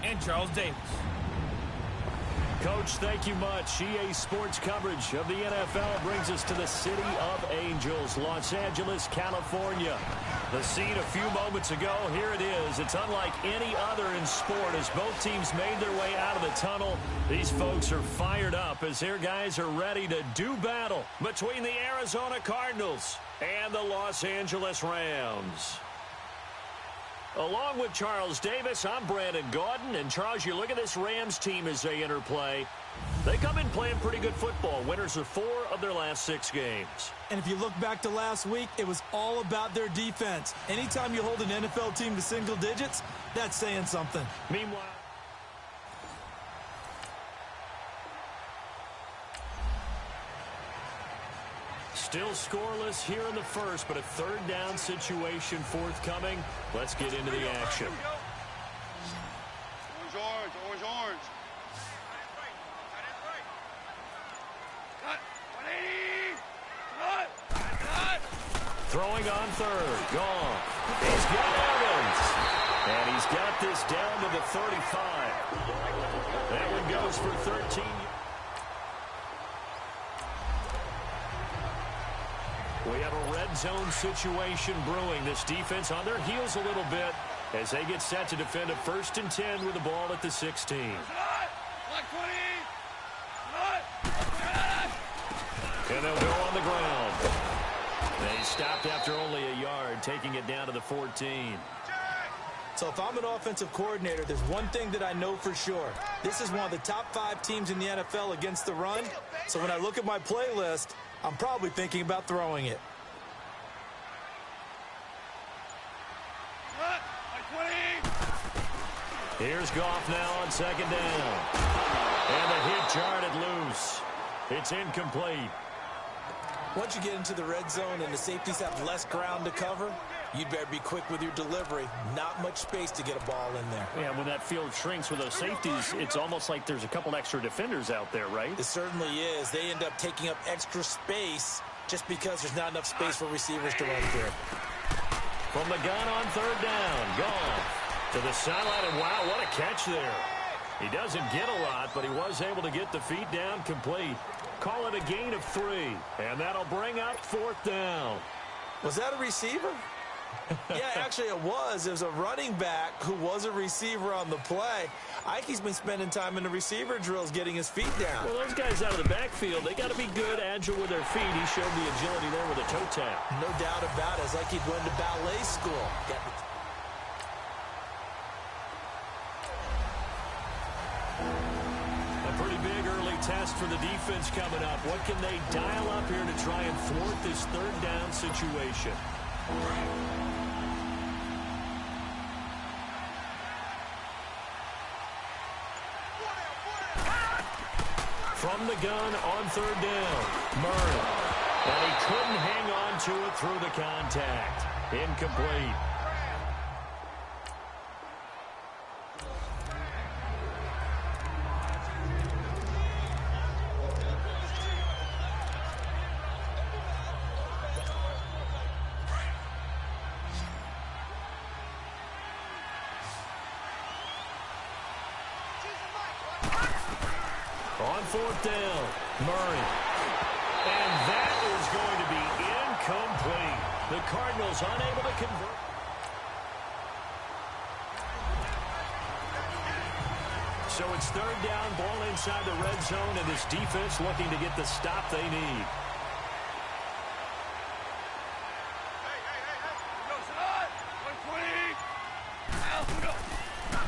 and Charles Davis. Coach, thank you much. EA Sports coverage of the NFL brings us to the City of Angels, Los Angeles, California. The scene a few moments ago, here it is. It's unlike any other in sport as both teams made their way out of the tunnel. These folks are fired up as their guys are ready to do battle between the Arizona Cardinals and the Los Angeles Rams. Along with Charles Davis, I'm Brandon Gaudin. And, Charles, you look at this Rams team as they interplay. They come in playing pretty good football. Winners of 4 of their last 6 games. And if you look back to last week, it was all about their defense. Anytime you hold an NFL team to single digits, that's saying something. Meanwhile, still scoreless here in the first, but a third down situation forthcoming. Let's get into the action. Orange, orange, orange. Throwing on third. Gone. He's got Evans. And he's got this down to the 35. That one goes for 13. We have a red zone situation brewing. This defense on their heels a little bit as they get set to defend a 1st and 10 with the ball at the 16. And they'll go on the ground. They stopped after only a yard, taking it down to the 14. So if I'm an offensive coordinator, there's one thing that I know for sure. This is one of the top 5 teams in the NFL against the run. So when I look at my playlist, I'm probably thinking about throwing it. Here's Goff now on 2nd down. And the hit jarred it loose. It's incomplete. Once you get into the red zone and the safeties have less ground to cover, you'd better be quick with your delivery. Not much space to get a ball in there. Yeah, when that field shrinks with those safeties, it's almost like there's a couple extra defenders out there, right? It certainly is. They end up taking up extra space just because there's not enough space for receivers to run through. From the gun on 3rd down. Gone to the sideline, and wow, what a catch there. He doesn't get a lot, but he was able to get the feet down complete. Call it a gain of 3, and that'll bring up 4th down. Was that a receiver? Yeah, actually it was. It was a running back who was a receiver on the play. Ike's been spending time in the receiver drills getting his feet down. Well, those guys out of the backfield, they got to be good, agile with their feet. He showed the agility there with a toe tap. No doubt about it. It's like he'd went to ballet school. A pretty big early test for the defense coming up. What can they dial up here to try and thwart this 3rd down situation? From the gun on 3rd down, Murray. And he couldn't hang on to it through the contact. Incomplete. On 4th down, Murray. And that is going to be incomplete. The Cardinals unable to convert. So it's 3rd down, ball inside the red zone, and this defense looking to get the stop they need.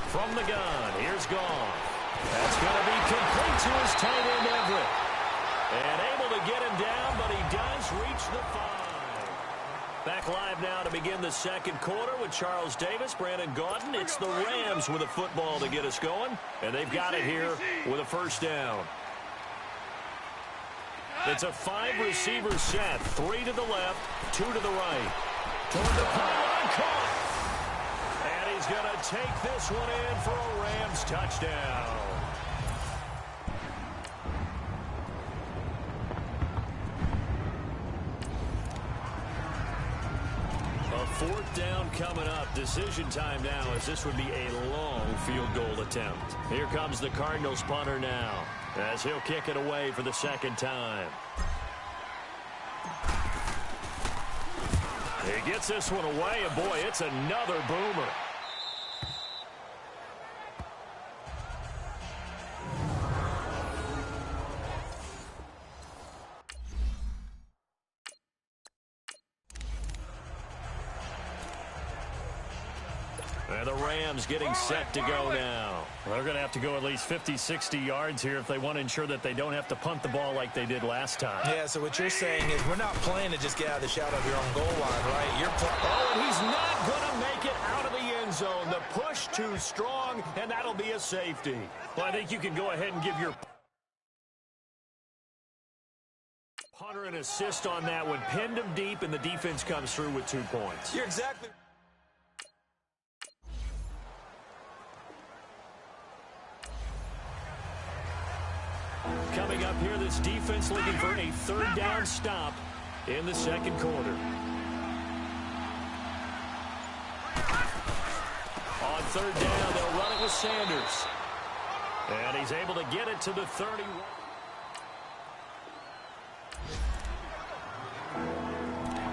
From the gun, here's Goff. That's going to be complete to his tight end, Everett. And able to get him down, but he does reach the 5. Back live now to begin the 2nd quarter with Charles Davis, Brandon Gaudin. It's the Rams with a football to get us going, and they've got it here with a 1st down. It's a 5-receiver set, 3 to the left, 2 to the right. Toward the pylon, caught. And he's going to take this one in for a Rams touchdown. A 4th down coming up. Decision time now, as this would be a long field goal attempt. Here comes the Cardinals punter now, as he'll kick it away for the 2nd time. He gets this one away, and boy, it's another boomer. And the Rams getting set to go now. Well, they're going to have to go at least 50, 60 yards here if they want to ensure that they don't have to punt the ball like they did last time. Yeah, so what you're saying is we're not playing to just get out of the shadow of your own goal line, right? You're and he's not going to make it out of the end zone. The push too strong, and that'll be a safety. Well, I think you can go ahead and give your punter an assist on that one. Pinned him deep, and the defense comes through with 2 points. You're exactly Coming up here, this defense looking for a 3rd down stop in the 2nd quarter. On 3rd down, they'll run it with Sanders. And he's able to get it to the 31.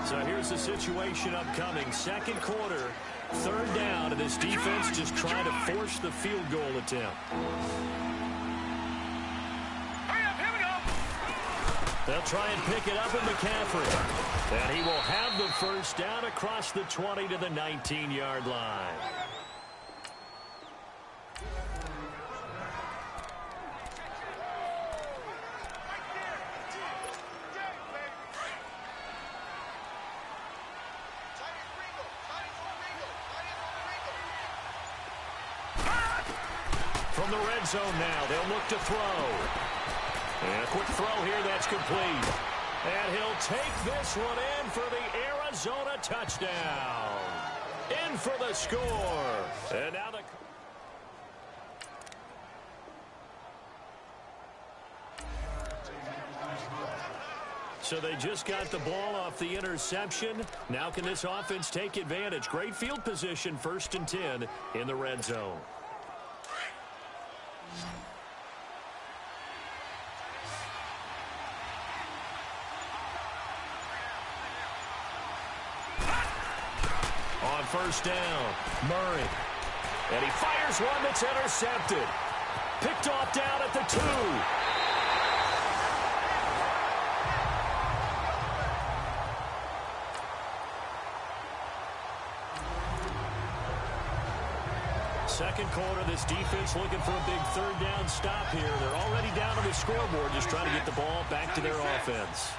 So here's the situation upcoming. 2nd quarter, 3rd down, and this defense just trying to force the field goal attempt. They'll try and pick it up in McCaffrey. And he will have the 1st down across the 20 to the 19-yard line. From the red zone now, they'll look to throw. And a quick throw here, that's complete. And he'll take this one in for the Arizona touchdown. In for the score. And now the... So they just got the ball off the interception. Now can this offense take advantage? Great field position, 1st and 10 in the red zone. On 1st down, Murray. And he fires one that's intercepted. Picked off down at the 2. Second quarter, this defense looking for a big 3rd down stop here. They're already down on the scoreboard, just trying to get the ball back to their offense.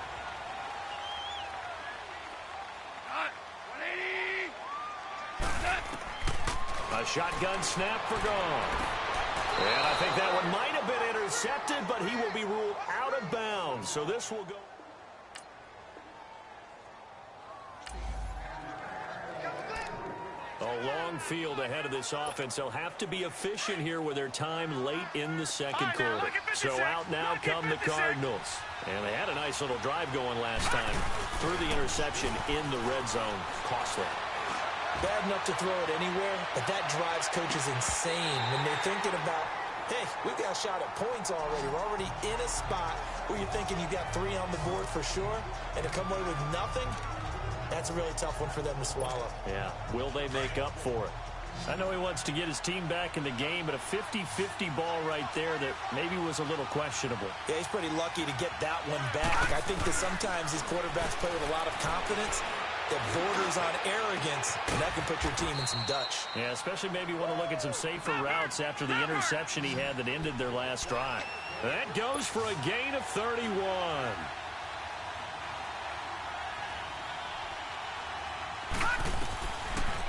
A shotgun snap for gone. And I think that one might have been intercepted, but he will be ruled out of bounds. So this will go. A long field ahead of this offense. They'll have to be efficient here with their time late in the 2nd quarter. So out now come the Cardinals. And they had a nice little drive going last time. Threw the interception in the red zone. Costly. bad enough to throw it anywhere, but that drives coaches insane when they're thinking about, hey, we got a shot at points already. We're already in a spot where you're thinking you got 3 on the board for sure, and to come away with nothing, that's a really tough one for them to swallow. Yeah, will they make up for it? I know he wants to get his team back in the game, but a 50-50 ball right there that maybe was a little questionable. Yeah, he's pretty lucky to get that one back. I think that sometimes these quarterbacks play with a lot of confidence that borders on arrogance, and that can put your team in some Dutch. Yeah, especially maybe want to look at some safer routes after the interception he had that ended their last drive. That goes for a gain of 31.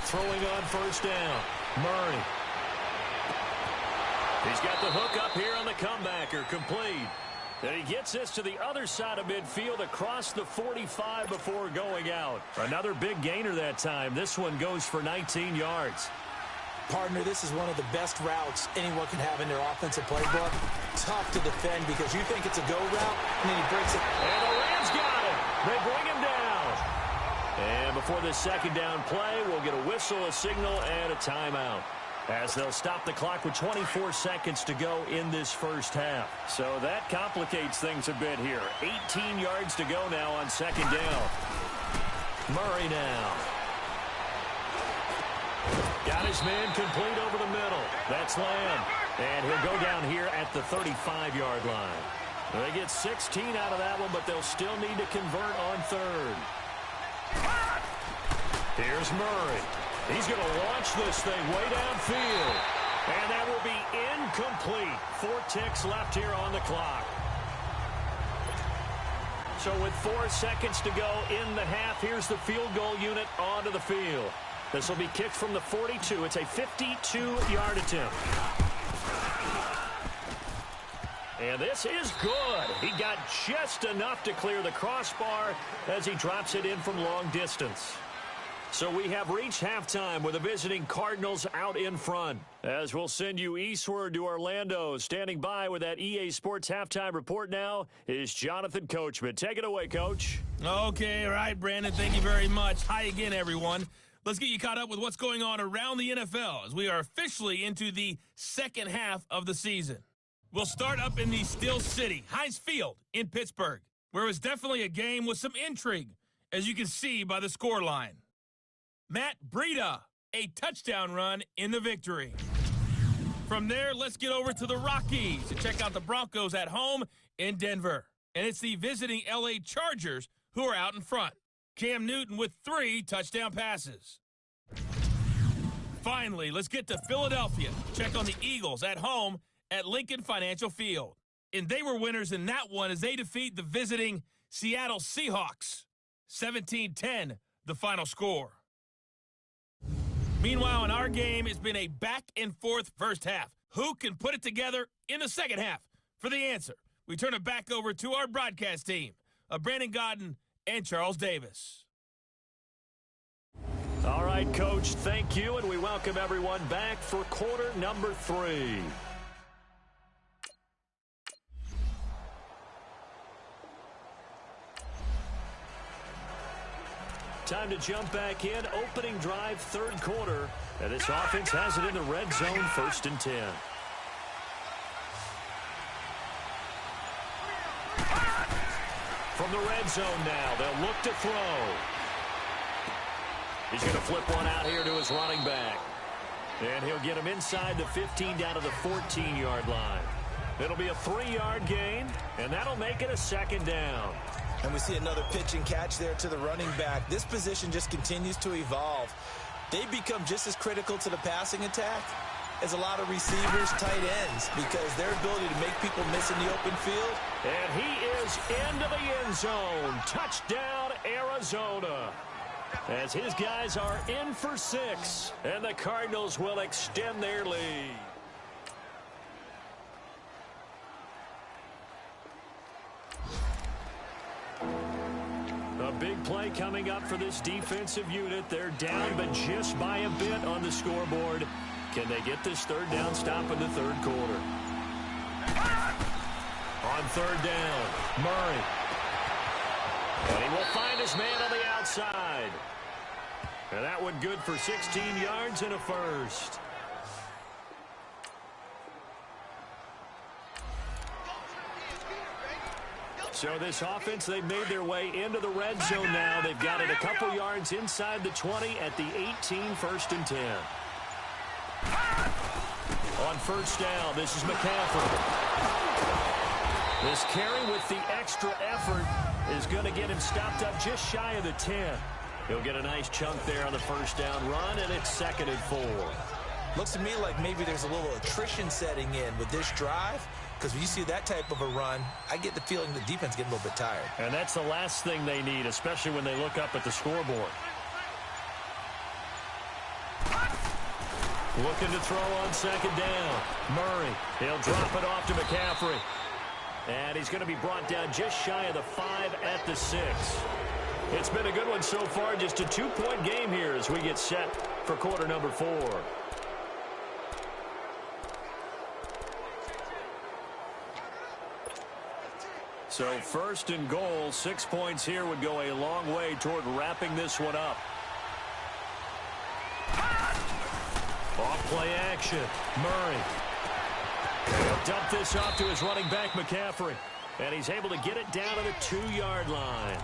Throwing on first down, Murray. He's got the hook up here on the comebacker, complete. And he gets this to the other side of midfield across the 45 before going out. Another big gainer that time. This one goes for 19 yards. Partner, this is one of the best routes anyone can have in their offensive playbook. Tough to defend because you think it's a go route, and then he breaks it. And the Rams got it. They bring him down. And before this second down play, we'll get a whistle, a signal, and a timeout, as they'll stop the clock with 24 seconds to go in this first half. So that complicates things a bit here. 18 yards to go now on second down. Murray now. Got his man complete over the middle. That's Lamb. And he'll go down here at the 35-yard line. They get 16 out of that one, but they'll still need to convert on third. Here's Murray. He's going to launch this thing way downfield. And that will be incomplete. 4 ticks left here on the clock. So with 4 seconds to go in the half, here's the field goal unit onto the field. This will be kicked from the 42. It's a 52-yard attempt. And this is good. He got just enough to clear the crossbar as he drops it in from long distance. So we have reached halftime with the visiting Cardinals out in front. As we'll send you eastward to Orlando. Standing by with that EA Sports halftime report now is Jonathan Coachman. Take it away, Coach. Okay, all right, Brandon. Thank you very much. Hi again, everyone. Let's get you caught up with what's going on around the NFL as we are officially into the second half of the season. We'll start up in the Steel City, Heinz Field in Pittsburgh, where it was definitely a game with some intrigue, as you can see by the scoreline. Matt Breida, a touchdown run in the victory. From there, let's get over to the Rockies to check out the Broncos at home in Denver. And it's the visiting LA Chargers who are out in front. Cam Newton with 3 touchdown passes. Finally, let's get to Philadelphia. Check on the Eagles at home at Lincoln Financial Field. And they were winners in that one as they defeat the visiting Seattle Seahawks. 17-10, the final score. Meanwhile, in our game, it's been a back-and-forth first half. Who can put it together in the second half? For the answer, we turn it back over to our broadcast team of Brandon Godden and Charles Davis. All right, Coach, thank you, and we welcome everyone back for quarter number 3. Time to jump back in. Opening drive, third quarter. And this offense has it in the red zone, 1st and 10. From the red zone now, they'll look to throw. He's going to flip one out here to his running back. And he'll get him inside the 15 down to the 14-yard line. It'll be a 3-yard gain, and that'll make it a second down. And we see another pitch and catch there to the running back. This position just continues to evolve. They become just as critical to the passing attack as a lot of receivers, tight ends, because their ability to make people miss in the open field. And he is into the end zone. Touchdown, Arizona. As his guys are in for 6, and the Cardinals will extend their lead. A big play coming up for this defensive unit. They're down, but just by a bit on the scoreboard. Can they get this third down stop in the third quarter? On third down, Murray. And he will find his man on the outside. And that one good for 16 yards and a first. So this offense, they've made their way into the red zone now. They've got it a couple yards inside the 20 at the 18, 1st and 10. On first down, this is McCaffrey. This carry with the extra effort is going to get him stopped up just shy of the 10. He'll get a nice chunk there on the first down run, and it's 2nd and 4. Looks to me like maybe there's a little attrition setting in with this drive, because when you see that type of a run, I get the feeling the defense getting a little bit tired. And that's the last thing they need, especially when they look up at the scoreboard. Looking to throw on second down. Murray, he'll drop it off to McCaffrey. And he's going to be brought down just shy of the 5 at the 6. It's been a good one so far, just a 2-point game here as we get set for quarter number 4. So first and goal, 6 points here would go a long way toward wrapping this one up. Off play action. Murray. He'll dump this off to his running back, McCaffrey. And he's able to get it down to the 2-yard line.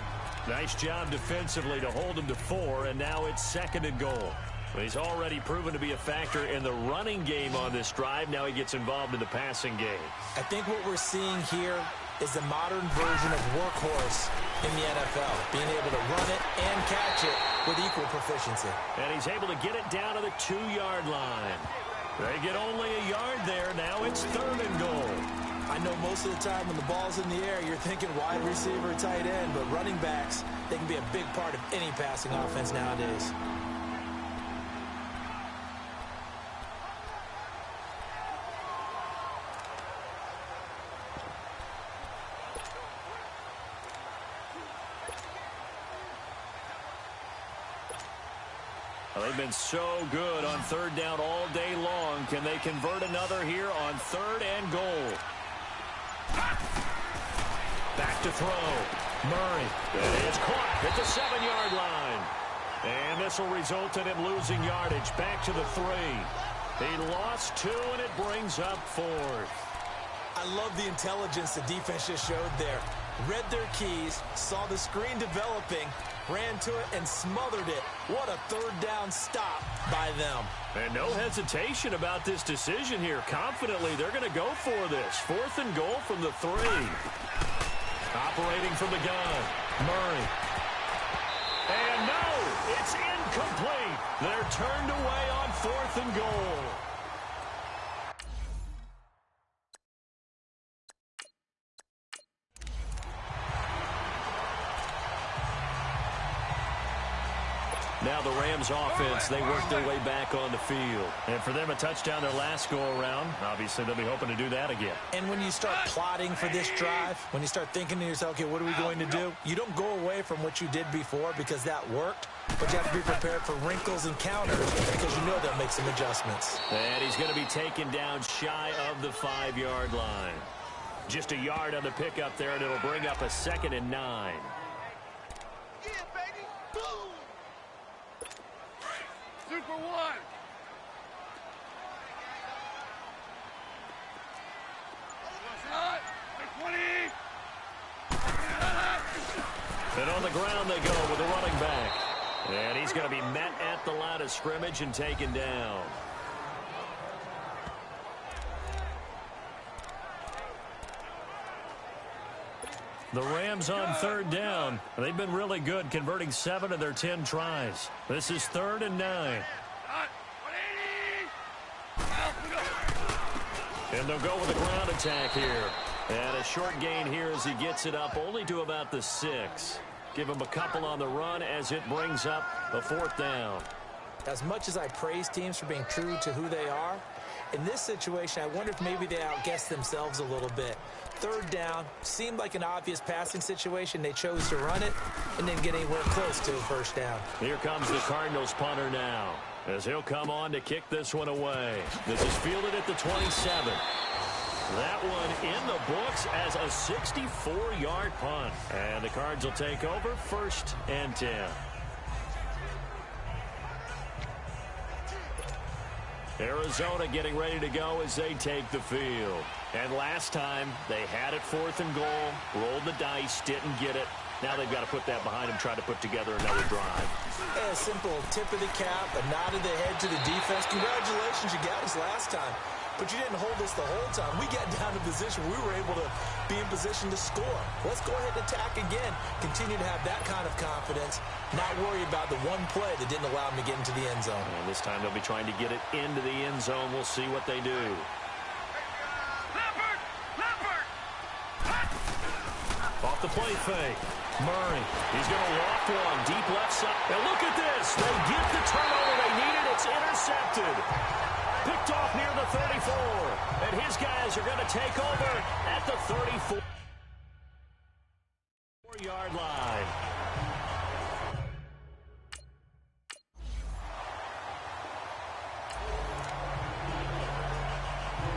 Nice job defensively to hold him to 4, and now it's second and goal. He's already proven to be a factor in the running game on this drive. Now he gets involved in the passing game. I think what we're seeing here is the modern version of workhorse in the NFL, being able to run it and catch it with equal proficiency. And he's able to get it down to the 2-yard line. They get only a yard there. Now it's third and goal. I know most of the time when the ball's in the air, you're thinking wide receiver, tight end, but running backs, they can be a big part of any passing offense nowadays. They've been so good on third down all day long. Can they convert another here on third and goal? Back to throw. Murray. It's caught at the 7-yard line. And this will result in him losing yardage. Back to the 3. He lost 2, and it brings up 4th. I love the intelligence the defense just showed there. Read their keys, saw the screen developing, ran to it, and smothered it. What a third down stop by them. And no hesitation about this decision here. Confidently, they're going to go for this. 4th and goal from the 3. Operating from the gun. Murray. And no, it's incomplete. They're turned away on 4th and goal. Now the Rams offense, they work their way back on the field. And for them, a touchdown their last go-around. Obviously, they'll be hoping to do that again. And when you start plotting for this drive, when you start thinking to yourself, okay, what are we going to do? You don't go away from what you did before because that worked, but you have to be prepared for wrinkles and counters because you know they'll make some adjustments. And he's going to be taken down shy of the 5-yard line. Just a yard on the pickup there, and it'll bring up a 2nd and 9. Yeah, baby. Boom. Super 1. And on the ground they go with a running back. And he's going to be met at the line of scrimmage and taken down. The Rams on third down. They've been really good, converting 7 of their 10 tries. This is 3rd and 9. And they'll go with a ground attack here. And a short gain here as he gets it up only to about the 6. Give him a couple on the run as it brings up a 4th down. As much as I praise teams for being true to who they are, in this situation, I wonder if maybe they outguessed themselves a little bit. Third down seemed like an obvious passing situation. They chose to run it and didn't get anywhere close to a first down. Here comes the Cardinals punter now as he'll come on to kick this one away. This is fielded at the 27. That one in the books as a 64-yard punt. And the Cards will take over 1st and 10. Arizona getting ready to go as they take the field. And last time, they had it 4th and goal, rolled the dice, didn't get it. Now they've got to put that behind them, try to put together another drive. A simple tip of the cap, a nod of the head to the defense. Congratulations, you got us last time. But you didn't hold us the whole time. We got down to position. We were able to be in position to score. Let's go ahead and attack again. Continue to have that kind of confidence. Not worry about the one play that didn't allow them to get into the end zone. And this time they'll be trying to get it into the end zone. We'll see what they do. Off the play fake. Murray. He's going to loft one. Deep left side. And look at this. They get the turnover they needed. It's intercepted. Picked off near the 34. And his guys are going to take over at the 34-yard line.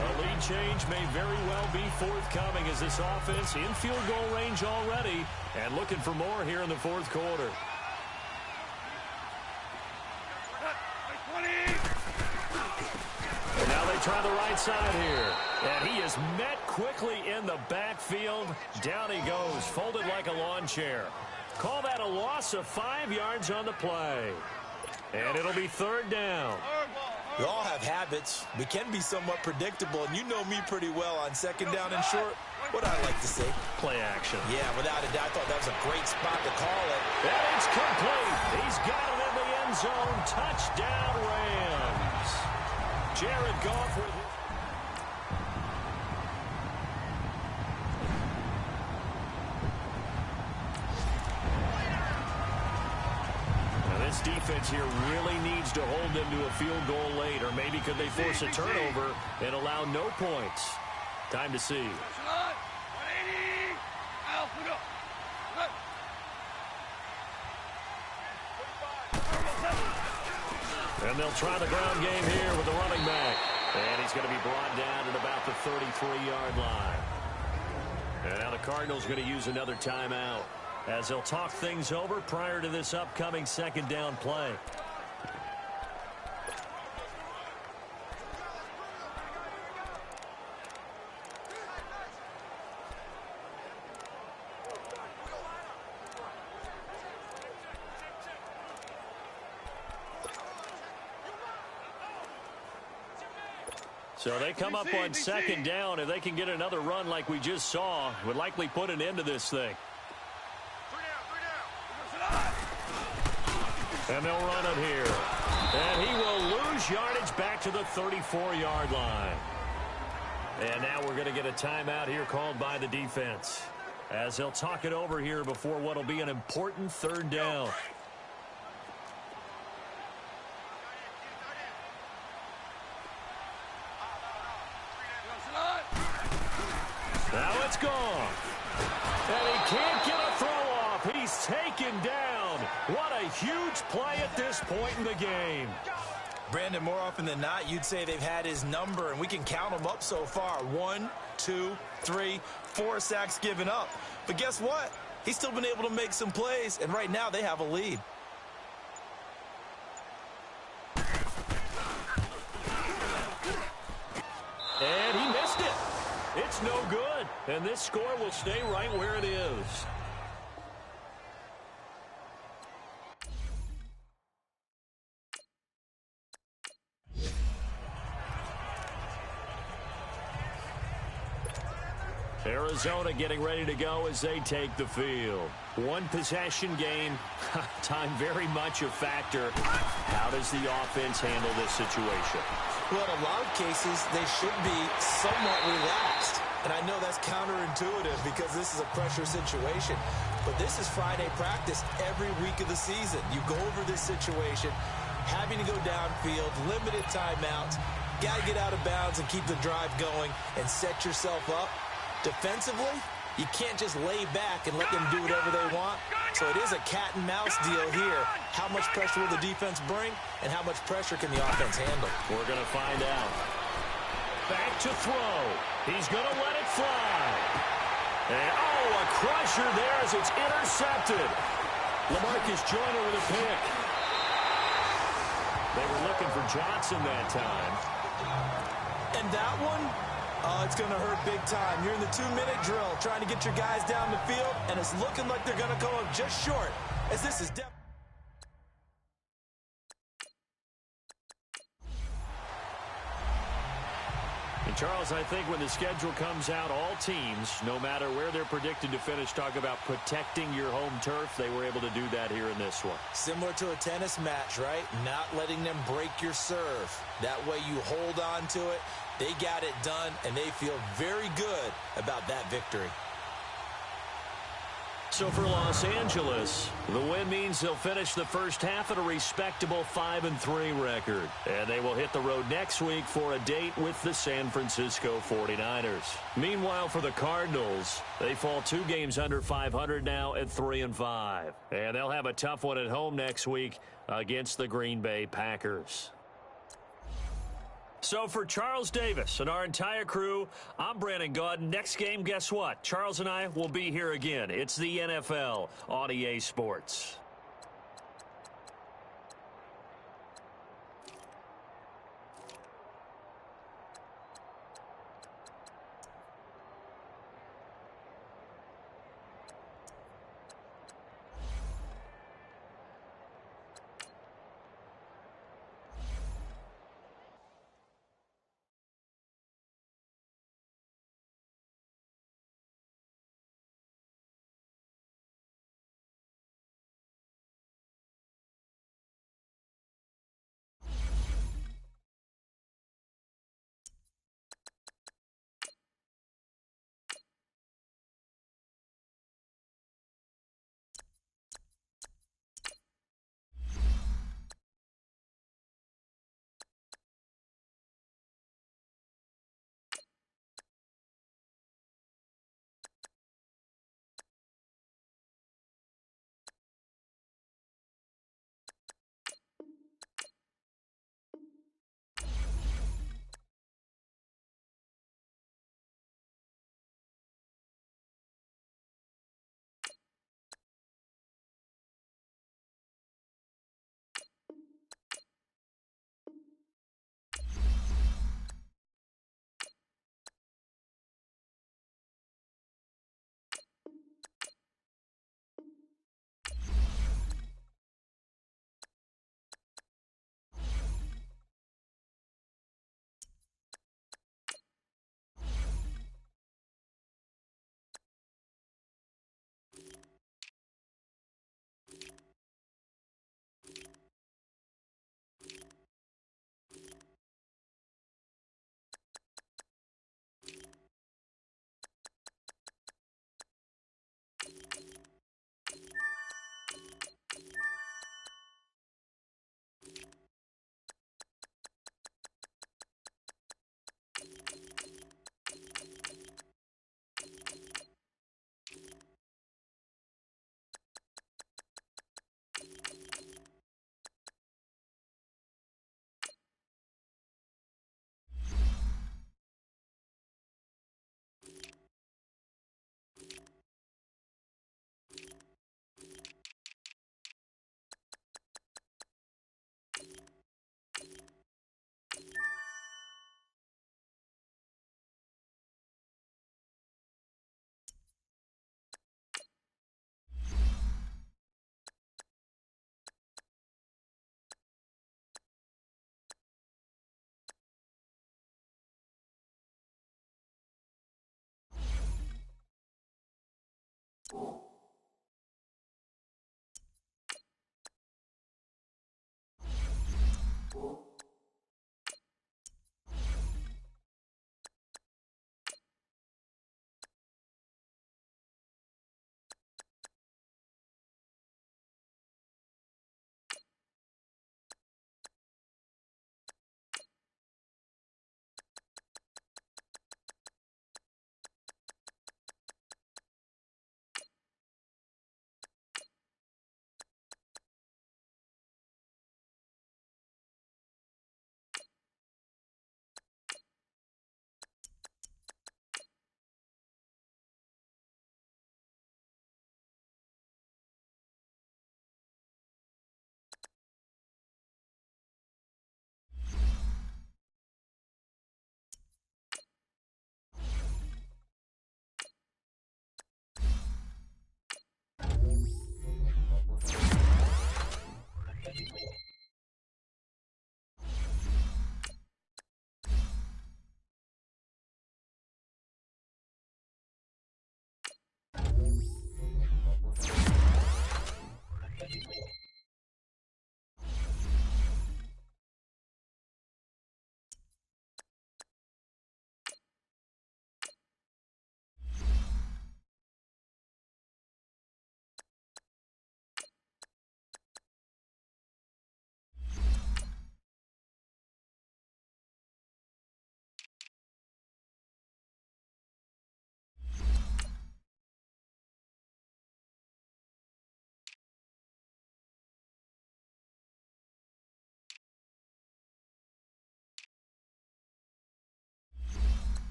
A lead change may very well be forthcoming as this offense in field goal range already and looking for more here in the fourth quarter. And now they try the right side here. And he is met quickly in the backfield. Down he goes, folded like a lawn chair. Call that a loss of 5 yards on the play. And it'll be third down. We all have habits. We can be somewhat predictable, and you know me pretty well on second down and short. What I like to say? Play action. Yeah, without a doubt, I thought that was a great spot to call it. And it's complete. He's got it in the end zone. Touchdown, Rams. Jared Goff with it. This defense here really needs to hold them to a field goal late, or maybe could they force a turnover and allow no points? Time to see. And they'll try the ground game here with the running back. And he's going to be brought down at about the 33-yard line. And now the Cardinals going to use another timeout as they'll talk things over prior to this upcoming second down play. So they come up on second down. If they can get another run like we just saw, would likely put an end to this thing. And they'll run it here. And he will lose yardage back to the 34-yard line. And now we're going to get a timeout here called by the defense as they'll talk it over here before what will be an important third down. Now it's gone. And he can't get a throw off. He's taken down. What a huge play at this point in the game. Brandon, more often than not, you'd say they've had his number, and we can count them up so far. 1, 2, 3, 4 sacks given up. But guess what? He's still been able to make some plays, and right now they have a lead. And he missed it. It's no good. And this score will stay right where it is. Arizona getting ready to go as they take the field. One possession game. Time very much a factor. How does the offense handle this situation? Well, in a lot of cases, they should be somewhat relaxed. And I know that's counterintuitive because this is a pressure situation. But this is Friday practice every week of the season. You go over this situation, having to go downfield, limited timeouts, got to get out of bounds and keep the drive going and set yourself up. Defensively, you can't just lay back and let them do whatever they want. So it is a cat and mouse deal here. How much pressure will the defense bring, and how much pressure can the offense handle? We're going to find out. Back to throw. He's going to let it fly. And, a crusher there as it's intercepted. LaMarcus Joyner with a pick. They were looking for Johnson that time. And that one, it's going to hurt big time. You're in the 2-minute drill trying to get your guys down the field, and it's looking like they're going to come up just short, as this is definitely. And Charles, I think when the schedule comes out, all teams, no matter where they're predicted to finish, talk about protecting your home turf. They were able to do that here in this one. Similar to a tennis match, right? Not letting them break your serve. That way you hold on to it. They got it done, and they feel very good about that victory. So for Los Angeles, the win means they'll finish the first half at a respectable 5-3 record. And they will hit the road next week for a date with the San Francisco 49ers. Meanwhile, for the Cardinals, they fall 2 games under 500 now at 3-5. And they'll have a tough one at home next week against the Green Bay Packers. So for Charles Davis and our entire crew, I'm Brandon Gaudin. Next game, guess what? Charles and I will be here again. It's the NFL on EA Sports.